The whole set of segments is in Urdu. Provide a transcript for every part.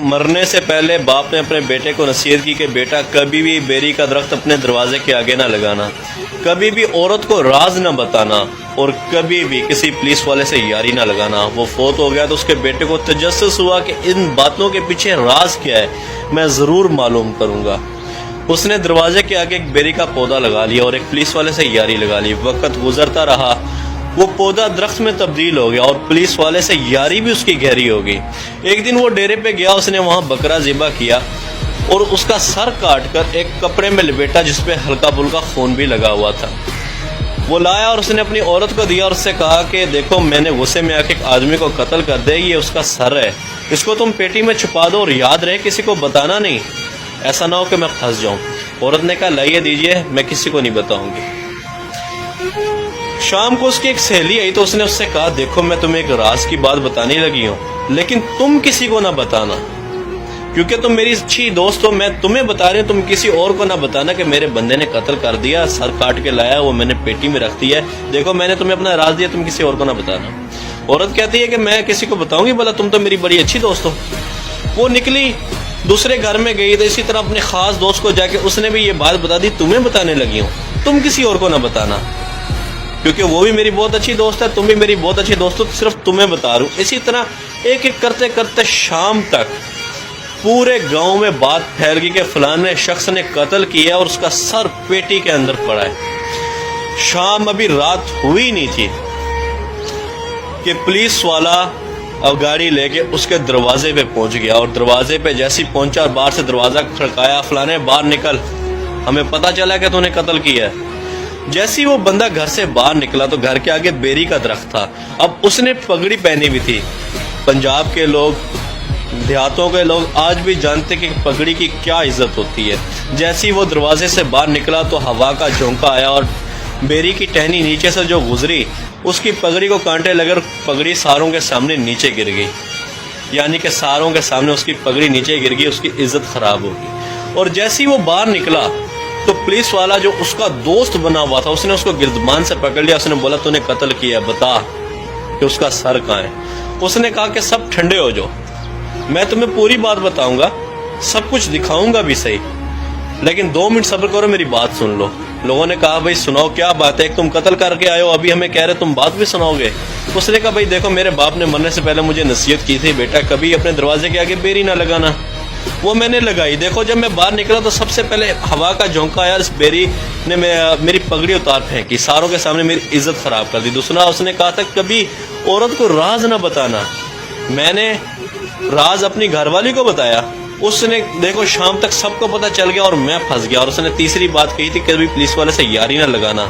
مرنے سے پہلے باپ نے اپنے بیٹے کو نصیحت کی کہ بیٹا کبھی بھی بیری کا درخت اپنے دروازے کے آگے نہ لگانا، کبھی بھی عورت کو راز نہ بتانا، اور کبھی بھی کسی پولیس والے سے یاری نہ لگانا۔ وہ فوت ہو گیا تو اس کے بیٹے کو تجسس ہوا کہ ان باتوں کے پیچھے راز کیا ہے، میں ضرور معلوم کروں گا۔ اس نے دروازے کے آگے ایک بیری کا پودا لگا لیا اور ایک پولیس والے سے یاری لگا لی۔ وقت گزرتا رہا، وہ پودا درخت میں تبدیل ہو گیا اور پولیس والے سے یاری بھی اس کی گہری ہو گئی۔ ایک دن وہ ڈیرے پہ گیا، اس نے وہاں بکرا ذبح کیا اور اس کا سر کاٹ کر ایک کپڑے میں لپیٹا جس پہ ہلکا پھلکا خون بھی لگا ہوا تھا۔ وہ لایا اور اس نے اپنی عورت کو دیا اور اس سے کہا کہ دیکھو میں نے غصے میں آ کے ایک آدمی کو قتل کر دیا، یہ اس کا سر ہے، اس کو تم پیٹی میں چھپا دو اور یاد رہے کسی کو بتانا نہیں، ایسا نہ ہو کہ میں پھنس جاؤں۔ عورت نے کہا لائیے دیجئے، میں کسی کو نہیں بتاؤں گی۔ شام کو اس کی ایک سہیلی آئی تو اس نے اس سے کہا دیکھو میں تمہیں ایک راز کی بات بتانے لگی ہوں، لیکن تم کسی کو نہ بتانا، کیونکہ تم میری اچھی دوست ہو، میں تمہیں بتا رہی ہوں، تم کسی اور کو نہ بتانا کہ میرے بندے نے قتل کر دیا، سر کاٹ کے لایا، وہ میں نے پیٹی میں رکھ دیا ہے، دیکھو میں نے تمہیں اپنا راز دیا، تم کسی اور کو نہ بتانا۔ عورت کہتی ہے کہ میں کسی کو بتاؤں گی، بولا تم تو میری بڑی اچھی دوست ہو۔ وہ نکلی، دوسرے گھر میں گئی تو اسی طرح اپنے خاص دوست کو جا کے اس نے بھی یہ بات بتا دی، تمہیں بتانے لگی ہوں، تم کسی اور کو نہ بتانا، کیونکہ وہ بھی میری بہت اچھی دوست ہے، تم بھی میری بہت اچھی دوست ہو، صرف تمہیں بتا رہا ہوں۔ اسی طرح ایک ایک کرتے کرتے شام تک پورے گاؤں میں بات پھیل گئی کہ فلانے شخص نے قتل کیا اور اس کا سر پیٹی کے اندر پڑا ہے۔ شام ابھی رات ہوئی نہیں تھی کہ پولیس والا اب گاڑی لے کے اس کے دروازے پہ پہنچ گیا، اور دروازے پہ جیسے پہنچا اور باہر سے دروازہ کھڑکایا، فلانے باہر نکل، ہمیں پتہ چلا کہ تو نے قتل کیا ہے۔ جیسی وہ بندہ گھر سے باہر نکلا تو گھر کے آگے بیری کا درخت تھا، اب اس نے پگڑی پہنی ہوئی تھی۔ پنجاب کے لوگ، دیہاتوں کے لوگ آج بھی جانتے کہ پگڑی کی کیا عزت ہوتی ہے۔ جیسی وہ دروازے سے باہر نکلا تو ہوا کا جھونکا آیا اور بیری کی ٹہنی نیچے سے جو گزری، اس کی پگڑی کو کانٹے لگے اور پگڑی ساروں کے سامنے نیچے گر گئی، یعنی کہ ساروں کے سامنے اس کی پگڑی نیچے گر گئی، اس کی عزت خراب ہو گئی۔ اور جیسی وہ باہر نکلا تو پولیس والا جو اس کا دوست بنا ہوا تھا، اس نے اس کو گردبان سے پکڑ لیا، اس نے بولا تو نے قتل کیا، بتا کہ اس کا سر کہاں ہے۔ اس نے کہا کہ سب ٹھنڈے ہو جاؤ، میں تمہیں پوری بات بتاؤں گا، سب کچھ دکھاؤں گا بھی صحیح، لیکن 2 منٹ صبر کرو، میری بات سن لو۔ لوگوں نے کہا بھائی سناؤ کیا بات ہے، ایک تم قتل کر کے آئے ہو، ابھی ہمیں کہہ رہے تم بات بھی سناؤ گے۔ اس نے کہا بھائی دیکھو میرے باپ نے مرنے سے پہلے مجھے نصیحت کی تھی بیٹا کبھی اپنے دروازے کے آگے بیری نہ لگانا، وہ میں نے لگائی، دیکھو جب میں باہر نکلا تو سب سے پہلے ہوا کا جھونکا آیا، اس بیری نے میری پگڑی اتار پھینکی، ساروں کے سامنے میری عزت خراب کر دی۔ دوسرا اس نے کہا تھا کبھی عورت کو راز نہ بتانا، میں نے راز اپنی گھر والی کو بتایا، اس نے دیکھو شام تک سب کو پتہ چل گیا اور میں پھنس گیا۔ اور اس نے تیسری بات کہی تھی کبھی پولیس والے سے یاری نہ لگانا،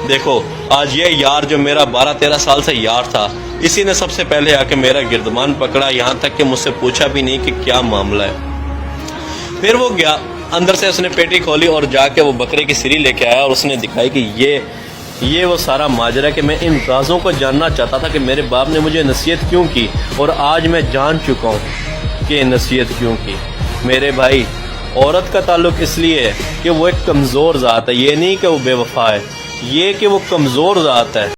دیکھو آج یہ یار جو میرا 12-13 سال سے یار تھا، اسی نے سب سے پہلے آ کے میرا گردمان پکڑا، یہاں تک کہ مجھ سے پوچھا بھی نہیں کہ کیا معاملہ ہے۔ پھر وہ گیا اندر سے، اس نے پیٹی کھولی اور جا کے وہ بکرے کی سری لے کے آیا اور اس نے دکھائی کہ یہ وہ سارا ماجرا کہ میں ان رازوں کو جاننا چاہتا تھا کہ میرے باپ نے مجھے نصیحت کیوں کی، اور آج میں جان چکا ہوں کہ نصیحت کیوں کی۔ میرے بھائی عورت کا تعلق اس لیے ہے کہ وہ ایک کمزور ذات ہے، یہ نہیں کہ وہ بے وفا ہے، یہ کہ وہ کمزور ذات ہے۔